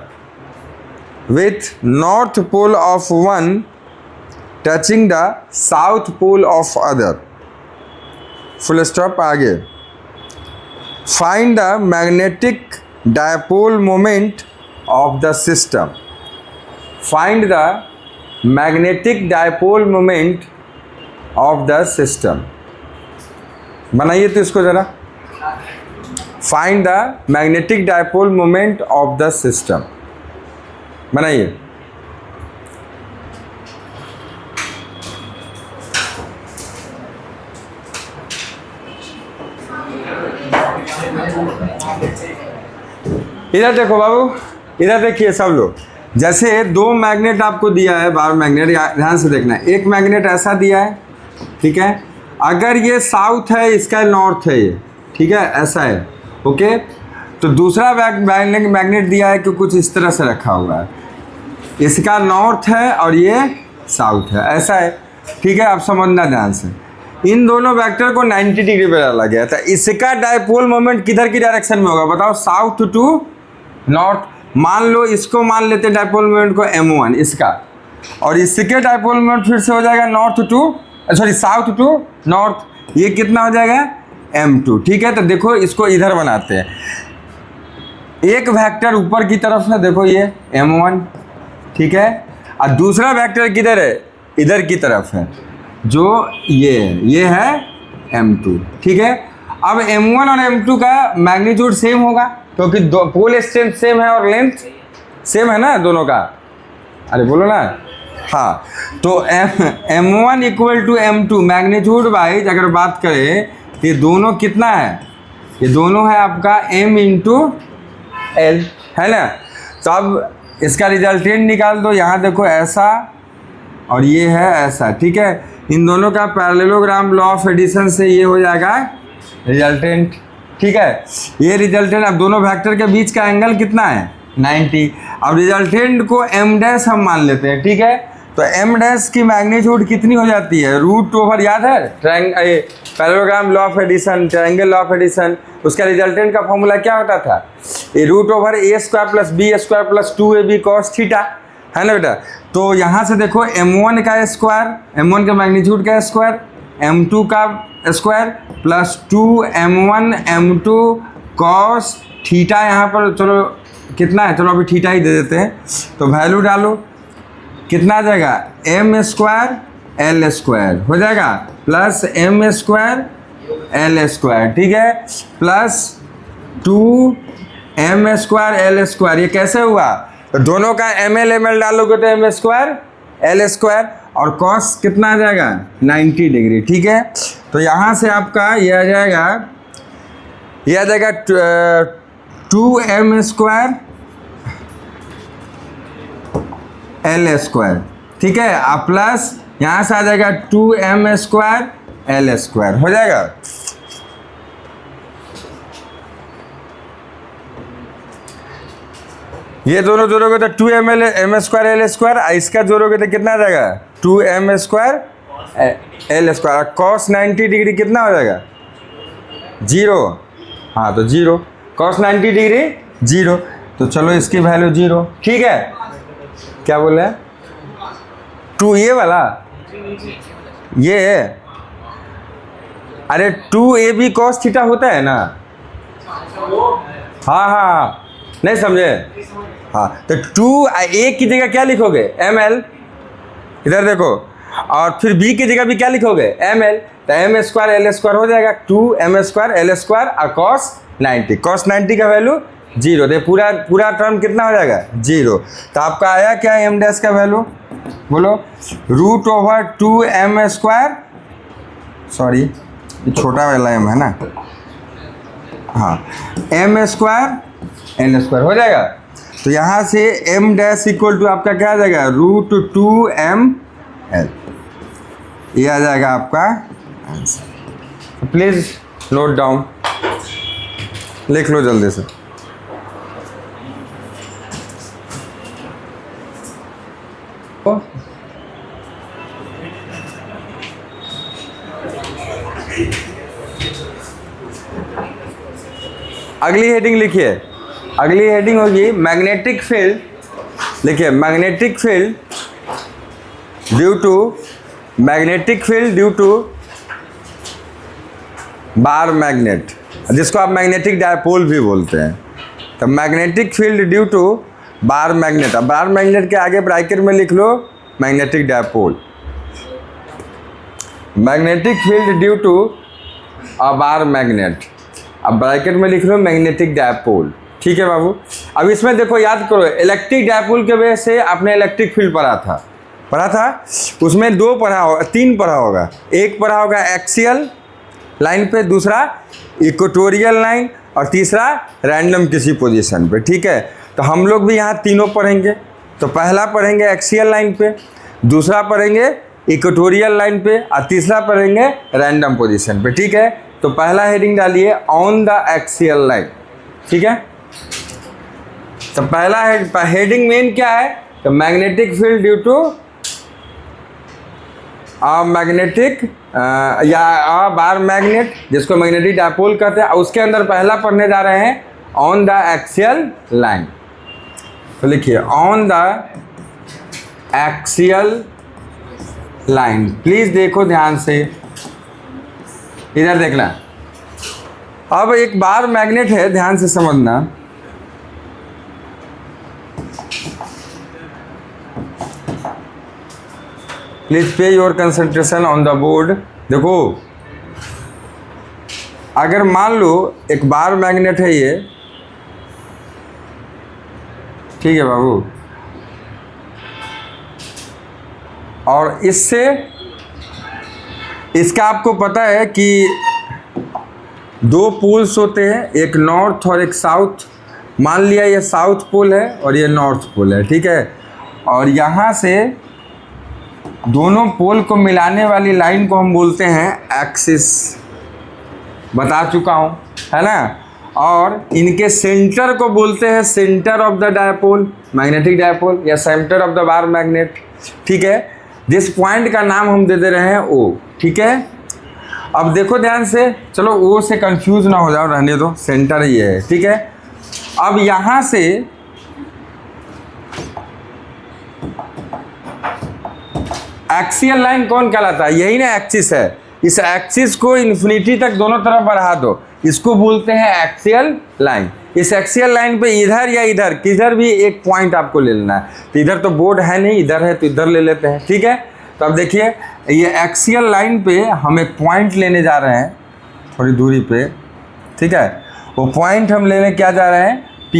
with north pole of one touching the south pole of other. Full stop. आगे find the magnetic dipole moment of the system. Find the magnetic dipole moment of the system. बनाइए तो इसको जरा. Find the magnetic dipole moment of the system. बनाइए. इधर देखो बाबू, इधर देखिए सब लोग. जैसे दो मैग्नेट आपको दिया है, बार मैग्नेट, ध्यान से देखना. एक मैग्नेट ऐसा दिया है, ठीक है. अगर ये साउथ है, इसका नॉर्थ है ये, ठीक है, ऐसा है, ओके. तो दूसरा मैग्नेट दिया है कि कुछ इस तरह से रखा हुआ है, इसका नॉर्थ है और ये साउथ है, ऐसा है, ठीक है. आप समझना ध्यान से. इन दोनों वेक्टर को 90 डिग्री पे डाला गया था. इसका डायपोल मोमेंट किधर की डायरेक्शन में होगा बताओ? South to north. मान लो इसको मान लेते डायपोल मोमेंट को m1 इसका, और इसके डायपोल मोमेंट फिर से हो जाएगा north to, sorry south to north. ये कितना हो जाएगा? m2, ठीक है. तो देखो इसको इधर बनाते हैं. एक वेक्टर ऊपर की तरफ है, देखो ये m1, ठीक है. और दूसरा वेक्टर किधर है? इधर की तरफ है, जो ये है m2, ठीक है. अब m1 और m2 का मैग्नीट्यूड सेम होगा, क्योंकि दो पोल स्ट्रेंथ सेम है और लेंथ सेम है ना दोनों का. अरे बोलो ना. हाँ, तो m1 equal to m2 magnitude wise अगर बात करें तो ये दोनों कितना है? ये दोनों है आपका m इंटू एल, है ना. तो अब इसका रिजल्टेंट निकाल दो. यहाँ देखो ऐसा और ये है ऐसा, ठीक है. इन दोनों का पैरेललोग्राम लॉ ऑफ एडिशन से ये हो जाएगा रिजल्टेंट, ठीक है. ये रिजल्टेंट. अब दोनों वेक्टर के बीच का एंगल कितना है? 90. अब रिजल्टेंट को m डैश हम मान लेते हैं, ठीक है. तो m डैश की मैग्नीट्यूड कितनी हो जाती है? रूट ओवर, याद है parallelogram law of addition, triangle law of addition, उसका रिजल्टेंट का फॉर्मूला क्या होता था? ये root over a square plus b square plus 2ab cos theta, है ना बेटा. तो यहाँ से देखो m1 का स्क्वायर, m1 के मैग्नीट्यूड का स्क्वायर, m2 का square plus 2m1 m2 cos theta. यहाँ पर चलो कितना है? चलो अभी थीटा ही दे देते हैं. तो वैल्यू डालो, कितना आ जाएगा? m स्क्वायर l स्क्वायर हो जाएगा plus m square l square, ठीक है, plus 2m square l square. ये कैसे हुआ? तो दोनों का ml डालोगे तो m स्क्वायर l स्क्वायर, और कॉस कितना आ जाएगा? 90 डिग्री, ठीक है. तो यहाँ से आपका ये आ जाएगा 2m स्क्वायर l स्क्वायर, ठीक है. आप प्लस यहाँ से आ जाएगा 2m स्क्वायर l स्क्वायर हो जाएगा. ये दोनों जोड़ोगे तो 2m स्क्वायर l स्क्वायर, इसका जोड़ोगे तो कितना आ जाएगा? 2m square l square. Cos 90 degree कितना हो जाएगा? 0. हाँ, तो 0. Cos 90 degree 0. तो चलो इसकी वैल्यू 0, ठीक है. क्या बोल रहे हैं? 2 ये वाला, ये है. अरे 2ab कॉस थीटा होता है ना. हाँ हाँ, नहीं समझे? हाँ, तो 2a की जगह क्या लिखोगे? ml. इधर देखो, और फिर b की जगह भी क्या लिखोगे? ml. तो m स्क्वायर l स्क्वायर हो जाएगा 2m स्क्वायर l स्क्वायर और कॉस 90. कॉस 90 का वैल्यू 0. तो पूरा टर्म कितना हो जाएगा? 0. तो आपका आया क्या m डैश का वैल्यू? बोलो. Root over 2m square, sorry ये छोटा वाला m है ना. हाँ, m स्क्वायर l स्क्वायर हो जाएगा. तो यहाँ से m डैश इक्वल टू आपका क्या आ जाएगा? Root 2ml. ये आ जाएगा आपका आंसर. प्लीज़ नोट डाउन, लिख लो जल्दी से. अगली हेडिंग लिखिए, अगली हेडिंग होगी मैग्नेटिक फील्ड। लिखिए magnetic field due to bar magnet, जिसको आप मैग्नेटिक डायपोल भी बोलते हैं। तो magnetic field due to bar magnet, अब बार मैग्नेट के आगे ब्रैकेट में लिख लो magnetic dipole. Magnetic field due to a bar magnet, अब ब्रैकेट में लिख लो मैग्नेटिक डायपोल। ठीक है बाबू। अब इसमें देखो याद करो, इलेक्ट्रिक डायपोल के वजह से आपने इलेक्ट्रिक फील्ड पढ़ा था, उसमें 3 पढ़ा होगा। एक पढ़ा होगा एक्सियल लाइन पे, दूसरा इक्वेटोरियल लाइन, और तीसरा रैंडम किसी पोजीशन पे। ठीक है, तो हम लोग भी यहाँ तीनों पढ़ेंगे। तो पहला पढ़ेंगे एक्सियल लाइन पे, दूसरा पढ़ेंगे इक्वेटोरियल लाइन पे, और तीसरा पढ़ेंगे रैंडम पोजीशन पे। ठीक है, तो पहला हेडिंग डालिए ऑन द एक्सियल लाइन। ठीक है, तो पहला हेडिंग मेन क्या है, तो magnetic field due to magnetic या बार मैग्नेट, जिसको मैग्नेटिक डायपोल कहते हैं। उसके अंदर पहला पढ़ने जा रहे हैं ऑन द एक्सियल लाइन। तो लिखिए on the axial line. Please देखो ध्यान से, इधर देखना। अब एक बार मैग्नेट है, ध्यान से समझना। Please pay your concentration on the board. देखो अगर मान लो एक बार मैग्नेट है ये, ठीक है बाबू, और इससे इसका आपको पता है कि 2 पोल्स होते हैं, एक नॉर्थ और एक साउथ। मान लिया ये साउथ पोल है और ये नॉर्थ पोल है। ठीक है, और यहाँ से दोनों पोल को मिलाने वाली लाइन को हम बोलते हैं एक्सिस, बता चुका हूँ, है ना। और इनके सेंटर को बोलते हैं centre of the dipole, magnetic dipole, या centre of the bar magnet. ठीक है, जिस पॉइंट का नाम हम दे रहे हैं ओ। ठीक है, अब देखो ध्यान से, चलो ओ से कंफ्यूज ना हो जाओ, रहने दो, सेंटर ही है। ठीक है, अब यहाँ से एक्सियल लाइन कौन कहलाता है, यही ना एक्सिस है। इस एक्सिस को इन्फिनिटी तक दोनों तरफ बढ़ा दो, इसको बोलते हैं एक्सियल लाइन। इस एक्सियल लाइन पे इधर या इधर किधर भी एक पॉइंट आपको ले लेना है। तो इधर तो बोर्ड है नहीं, इधर है तो इधर ले लेते हैं। ठीक है, तो अब देखिए ये एक्सियल लाइन पे हम एक पॉइंट लेने जा रहे हैं थोड़ी दूरी पे। ठीक है, वो पॉइंट हम लेने क्या जा रहे हैं, P,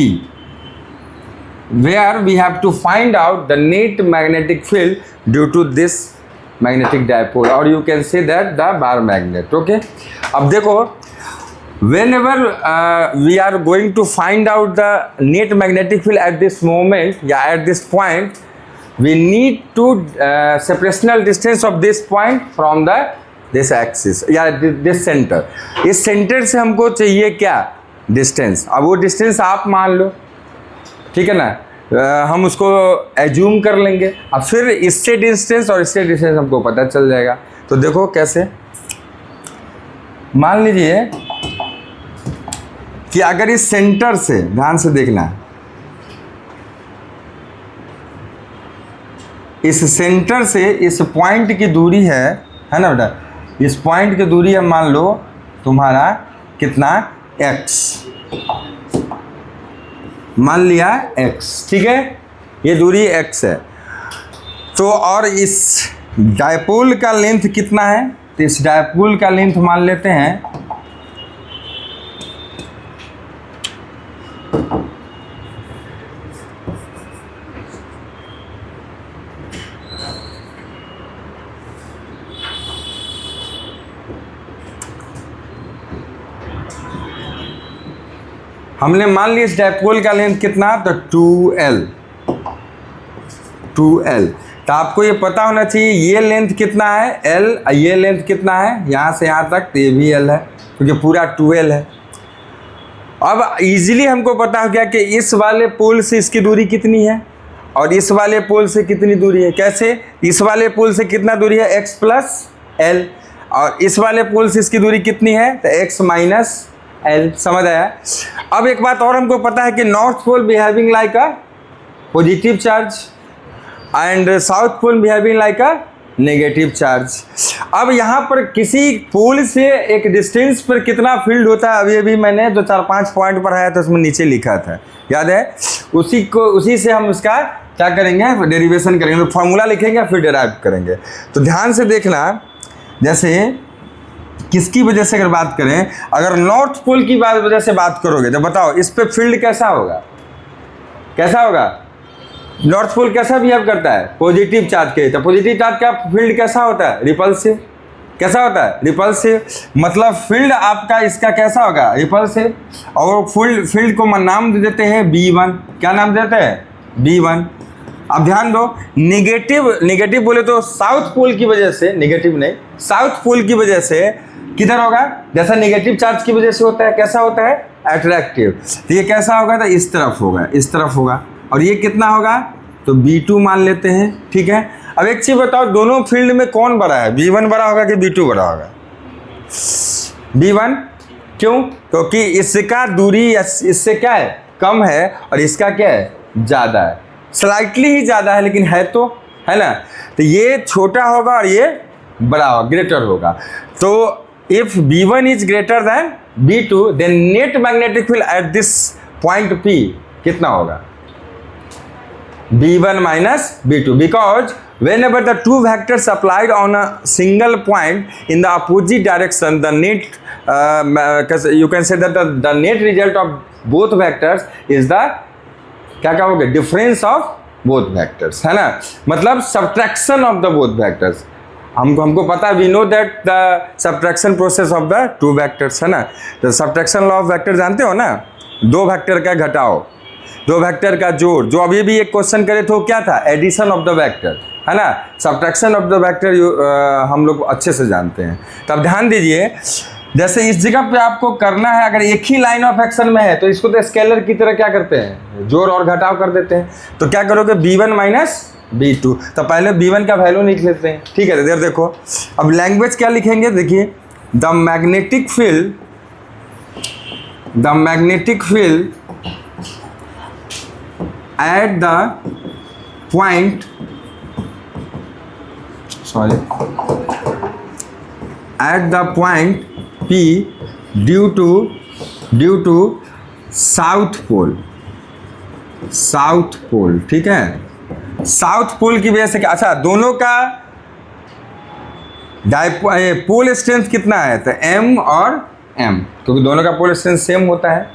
where we have to find out the net magnetic field due to this magnetic dipole, or you can say that the bar magnet. Okay, अब देखो whenever we are going to find out the net magnetic field at this moment, yeah, at this point, we need to separational distance of this point from the this axis या this center। इस centre से हमको चाहिए क्या, distance. अब वो distance आप मान लो, ठीक है ना, हम उसको एज्यूम कर लेंगे। अब फिर इससे डिस्टेंस और इससे डिस्टेंस हमको पता चल जाएगा। तो देखो कैसे, मान लीजिए कि अगर इस सेंटर से, ध्यान से देखना, इस सेंटर से इस पॉइंट की दूरी है ना बेटा, इस पॉइंट की दूरी है मान लो तुम्हारा कितना, x, मान लिया x। ठीक है, ये दूरी x है। तो और इस डायपोल का लेंथ कितना है, तो इस डायपोल का लेंथ मान लेते हैं हमने मान लिया इस डायपोल का लेंथ कितना, तो 2L। तो आपको ये पता होना चाहिए ये लेंथ कितना है L, ये लेंथ कितना है यहाँ से यहाँ तक, तो ये भी L है क्योंकि पूरा 2L है। अब इजीली हमको पता हो गया कि इस वाले पोल से इसकी दूरी कितनी है और इस वाले पोल से कितनी दूरी है। कैसे, इस वाले पोल से कितना दूरी है, x + L, और इस वाले पोल से इसकी दूरी कितनी है, तो x - L। समझ आया। अब एक बात और हमको पता है कि north pole behaving like a positive charge and south pole behaving like a negative charge. अब यहाँ पर किसी पोल से एक डिस्टेंस पर कितना फील्ड होता है, अभी मैंने जो 4-5 पॉइंट पढ़ाया था उसमें नीचे लिखा था, याद है? उसी से हम उसका क्या करेंगे, डेरिवेशन करेंगे, तो फॉर्मूला लिखेंगे फिर डेराइव करेंगे। तो ध्यान से देखना, जैसे किसकी वजह से अगर बात करें, अगर नॉर्थ पोल की वजह से बात करोगे तो बताओ इस पे फील्ड कैसा होगा, कैसा होगा? नॉर्थ पोल कैसा बिहेव करता है? पॉजिटिव चार्ज के। तो पॉजिटिव चार्ज का फील्ड कैसा होता है? रिपल्सिव। कैसा होता है? रिपल्सिव। मतलब फील्ड आपका इसका कैसा होगा? रिपल्सिव। और फील्ड को नाम दे देते हैं B1। क्या नाम देते हैं? B1। अब ध्यान दो, नेगेटिव बोले तो साउथ पोल की वजह से, नेगेटिव नहीं, साउथ पोल की वजह से किधर होगा? जैसा नेगेटिव चार्ज की वजह से होता है, कैसा होता है? अट्रैक्टिव। तो ये कैसा होगा? तो इस तरफ होगा, इस तरफ होगा। और ये कितना होगा? तो B2 मान लेते हैं, ठीक है। अब एक चीज़ बताओ, दोनों फील्ड में कौन बड़ा है? B1 बड़ा होगा कि B2 बड़ा होगा? B1। क्यों? क्योंकि इसका दूरी इससे क्या है? कम है, और इसका क्या है? ज़्यादा है, स्लाइटली ही ज़्यादा है, लेकिन है तो, है ना? तो ये छोटा होगा और ये बड़ा होगा, ग्रेटर होगा। तो if B1 is greater than B2 then net magnetic field at this point P कितना होगा? B1 minus B2, because whenever the two vectors applied on a single point in the opposite direction, the net you can say that the net result of both vectors is the क्या कहोगे? Difference of both vectors, है ना? मतलब subtraction of the both vectors. हमको पता है, we know that the subtraction process of the two vectors, है ना? तो सब्ट्रैक्शन लॉ ऑफ वेक्टर जानते हो ना? दो वेक्टर का घटाओ, दो वेक्टर का जोड़। जो अभी भी एक क्वेश्चन करे तो क्या था? एडिशन ऑफ द वेक्टर, है ना? सब्ट्रैक्शन ऑफ द वेक्टर हम लोग अच्छे से जानते हैं। तब ध्यान दीजिए, जैसे इस जगह पे आपको करना है, अगर एक ही लाइन ऑफ एक्शन में है तो इसको तो स्केलर की तरह क्या करते हैं? जोड़ और घटाव कर देते हैं। तो क्या करोगे? B1 minus B2। तो पहले B1 का वैल्यू लिख लेते हैं, ठीक है? इधर देखो, अब लैंग्वेज क्या लिखेंगे? देखिए, the magnetic field at the point P due to south pole, ठीक है? साउथ पोल की वजह से क्या? अच्छा, दोनों का पोल स्ट्रेंथ कितना है? तो M और M, क्योंकि दोनों का पोल स्ट्रेंथ सेम होता है।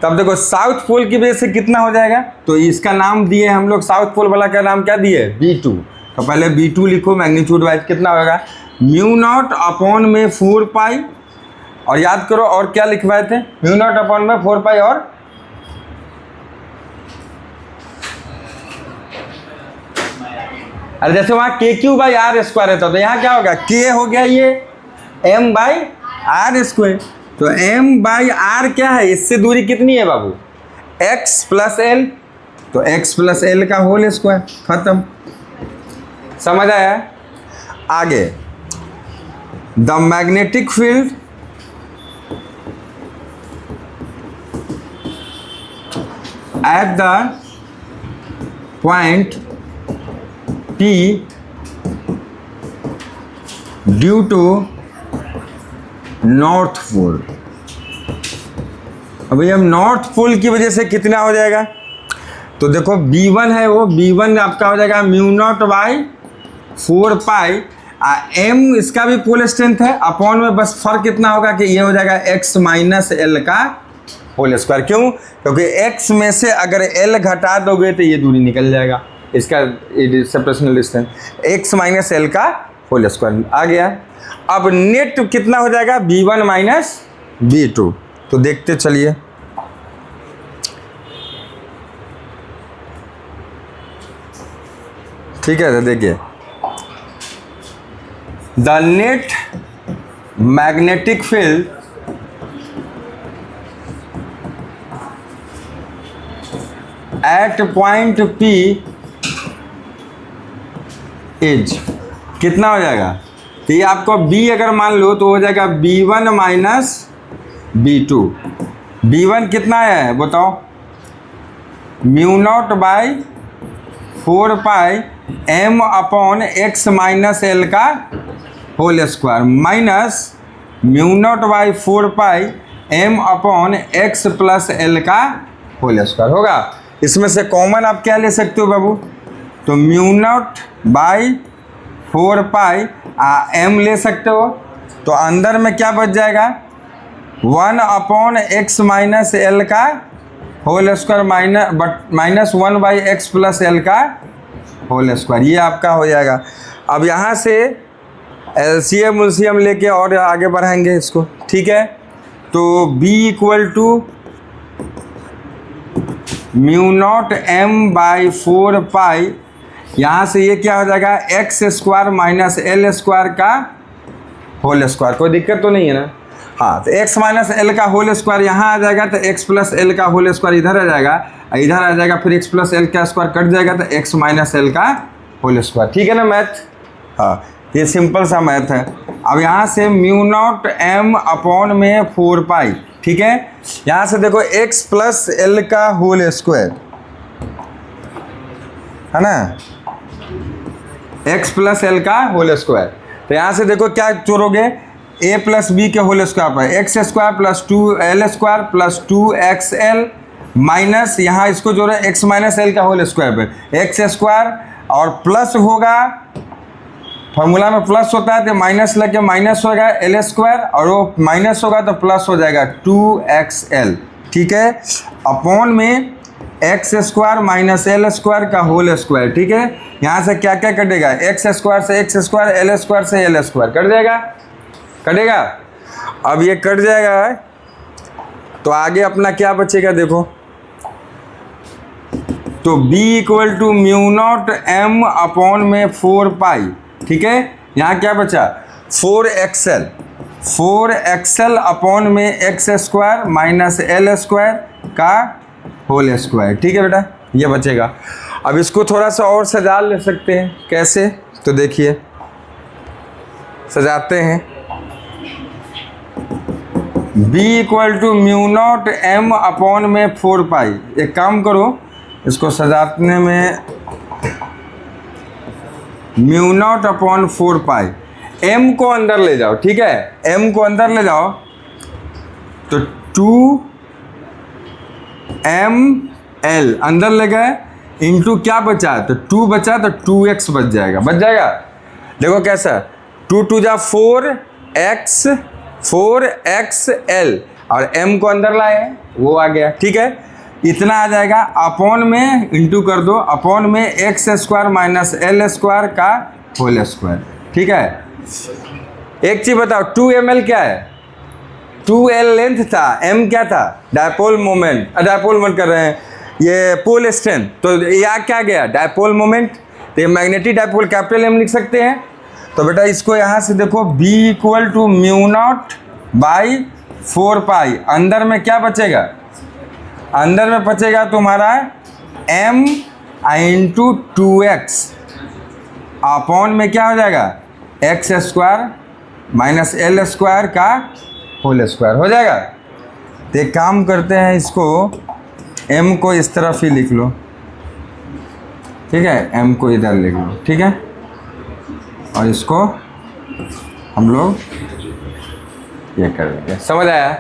तब देखो, साउथ पोल की वजह से कितना हो जाएगा? तो इसका नाम दिए हम लोग, साउथ पोल वाला का नाम क्या दिए? B2। तो पहले B2 लिखो, मैग्नीट्यूड वाइज कितना होगा? μ0 अपॉन में 4 पाई, और याद करो और क्या लिखवाए थे? μ0 अपॉन में 4 पाई, और अरे जैसे वहाँ KQ/R² रहता, तो यहाँ क्या होगा? K हो गया ये M/R²। तो M/R क्या है? इससे दूरी कितनी है बाबू? X + L। तो X + L का होल स्क्वायर, खत्म। समझ आया? आगे, the magnetic field at the point P due to north pole. अभी हम नॉर्थ पोल की वजह से कितना हो जाएगा? तो देखो, B1 है, वो B1 आपका हो जाएगा μ0/4 पाई। M इसका भी पोल स्ट्रेंथ है, अपॉन में बस फर्क कितना होगा कि ये हो जाएगा X - L का होल स्क्वायर। क्यों? क्योंकि X में से अगर L घटा दोगे तो ये दूरी निकल जाएगा, इसका सेपरेशनल डिस्टेंस X - L का होल स्क्वायर आ गया। अब नेट कितना हो जाएगा? B1 minus B2। तो देखते चलिए, ठीक है? तो देखिए, the net magnetic field at point P is कितना हो जाएगा? तो ये आपको B अगर मान लो तो हो जाएगा B1 माइनस B2। B1 कितना है बताओ, mu naught by 4 pi m upon x minus L का whole square minus mu naught by 4 pi m upon x plus L का होल स्क्वायर होगा। इसमें से कॉमन आप क्या ले सकते हो बाबू, तो mu naught by 4 pi m ले सकते हो, तो अंदर में क्या बच जाएगा 1 अपॉन x माइनस एल का whole square minus 1 by x plus L का होल स्क्वायर, ये आपका हो जाएगा। अब यहाँ से एलसीएम उलसीएम लेके और आगे बढ़ाएंगे इसको, ठीक है। तो b equal to mu naught m by 4 pi, यहाँ से ये क्या हो जाएगा x square minus L square का होल स्क्वायर, कोई दिक्कत तो नहीं है ना। हाँ, तो x माइनस एल का होल स्क्वायर यहाँ आ जाएगा, तो x प्लस एल का होल स्क्वायर इधर आ जाएगा, इधर आ जाएगा, फिर x प्लस एल का स्क्वायर कट जाएगा, तो x माइनस एल का होल स्क्वायर, ठीक है ना मैथ। हाँ, ये सिंपल सा मैथ है। अब यहाँ से म्यू नॉट m अपॉन में 4 पाई, ठीक है। यहाँ से देखो x प्लस एल का होल स्क्वायर है ना, x प्लस एल का होल स्क्वायर, तो यहाँ से देखो क्या जोड़ोगे a प्लस बी के होल स्क्वायर पर x square plus 2l square plus 2xl minus यहाँ इसको जोड़े x माइनस एल का होल स्क्वायर पर एक्स स्क्वायर, और प्लस होगा, फॉर्मूला में प्लस होता है तो माइनस लगे माइनस होगा एल स्क्वायर, और वो माइनस होगा तो प्लस हो जाएगा 2xl, ठीक है, अपॉन में x square minus L square का होल स्क्वायर, ठीक है। यहाँ से क्या क्या कटेगा, एक्स स्क्वायर से एक्स स्क्वायर, एल स्क्वायर से एल स्क्वायर कट जाएगा, कटेगा। अब ये कट जाएगा तो आगे अपना क्या बचेगा देखो, तो b equal to mu naught m upon में 4 पाई, ठीक है। यहाँ क्या बचा 4xl अपॉन में x square minus L square का होल स्क्वायर, ठीक है बेटा, ये बचेगा। अब इसको थोड़ा सा और सजा ले सकते हैं, कैसे, तो देखिए सजाते हैं। b equal to mu naught m upon में 4 पाई, एक काम करो इसको सजाने में, mu naught upon 4 pi, m को अंदर ले जाओ, ठीक है, m को अंदर ले जाओ, तो 2ml अंदर ले गए, इंटू क्या बचा, तो 2 बचा तो 2x बच जाएगा, बच जाएगा। देखो कैसा, 2 2 जा 4xl और m को अंदर लाए वो आ गया, ठीक है। इतना आ जाएगा, अपॉन में इंटू कर दो, अपॉन में x square minus L square का होल स्क्वायर, ठीक है। एक चीज बताओ 2ml क्या है, 2l लेंथ था, m क्या था डायपोल मोमेंट, डायपोल मोमेंट कर रहे हैं, ये पोल स्ट्रेंथ, तो यहाँ क्या गया डायपोल मोमेंट, तो ये मैग्नेटिक डायपोल कैपिटल M लिख सकते हैं। तो बेटा इसको यहाँ से देखो b equal to mu naught by 4 pi, अंदर में क्या बचेगा, अंदर में बचेगा तुम्हारा m इंटू 2x अपॉन में क्या हो जाएगा x square minus L square का होल स्क्वायर हो जाएगा। तो एक काम करते हैं, इसको m को इस तरफ ही लिख लो, ठीक है, m को इधर लिख लो, ठीक है, और इसको हम लोग ये कर देंगे, समझ आया।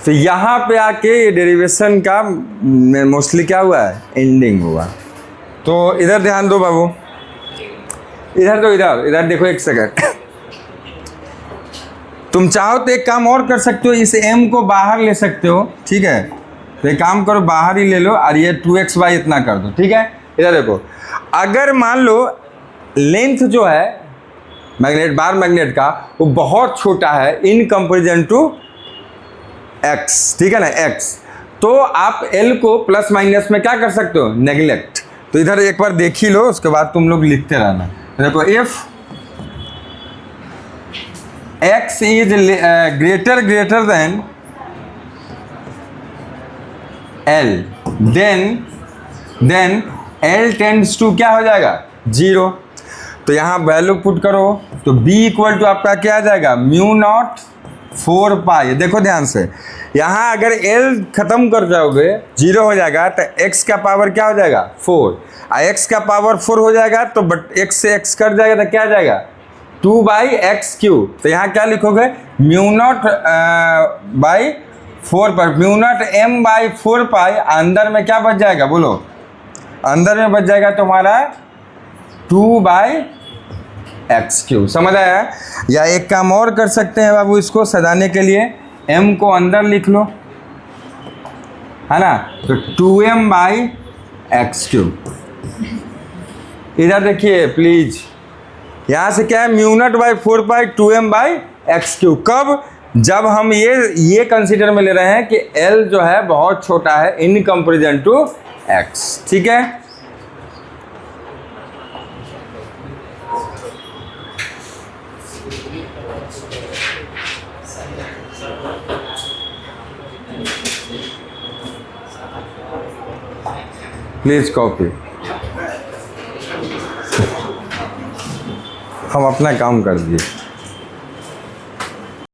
तो यहाँ पे आके ये डेरिवेशन का मोस्टली क्या हुआ है, एंडिंग हुआ। तो इधर ध्यान दो बाबू, इधर तो इधर देखो एक सेकंड, तुम चाहो तो एक काम और कर सकते हो, इस m को बाहर ले सकते हो, ठीक है। तो एक काम करो बाहर ही ले लो और ये 2x/y इतना कर दो, ठीक है। इधर देखो, अगर मान लो लेंथ जो है मैग्नेट बार मैग्नेट का वो बहुत छोटा है इन कंपेरिजन टू x, ठीक है ना, x, तो आप l को प्लस माइनस में क्या कर सकते हो, नेग्लेक्ट। तो इधर एक बार देख ही लो, उसके बाद तुम लोग लिखते रहना। देखो if x is greater than l, then l tends to क्या हो जाएगा 0। तो यहाँ वैल्यू पुट करो, तो b इक्वल टू आपका क्या आ जाएगा म्यू नॉट 4 पाई। देखो ध्यान से, यहाँ अगर l खत्म कर जाओगे 0 हो जाएगा तो x का पावर क्या हो जाएगा 4, और x का पावर 4 हो जाएगा तो बट x से x कट जाएगा तो क्या आ जाएगा 2/x³। तो यहाँ क्या लिखोगे म्यू नॉट बाई 4 पर म्यू नॉट m/4 पाई, अंदर में क्या बच जाएगा बोलो, अंदर में बच जाएगा तुम्हारा 2/x³। समझ आया? या एक काम और कर सकते हैं बाबू, इसको सजाने के लिए m को अंदर लिख लो, है ना, तो 2m/x³। इधर देखिए प्लीज, यहाँ से क्या है mu naught by 4 pi 2m/x³। कब? जब हम ये कंसीडर में ले रहे हैं कि l जो है बहुत छोटा है इन कंपेरिजन टू x। ठीक है, प्लीज कॉपी। हम अपना काम कर दिए।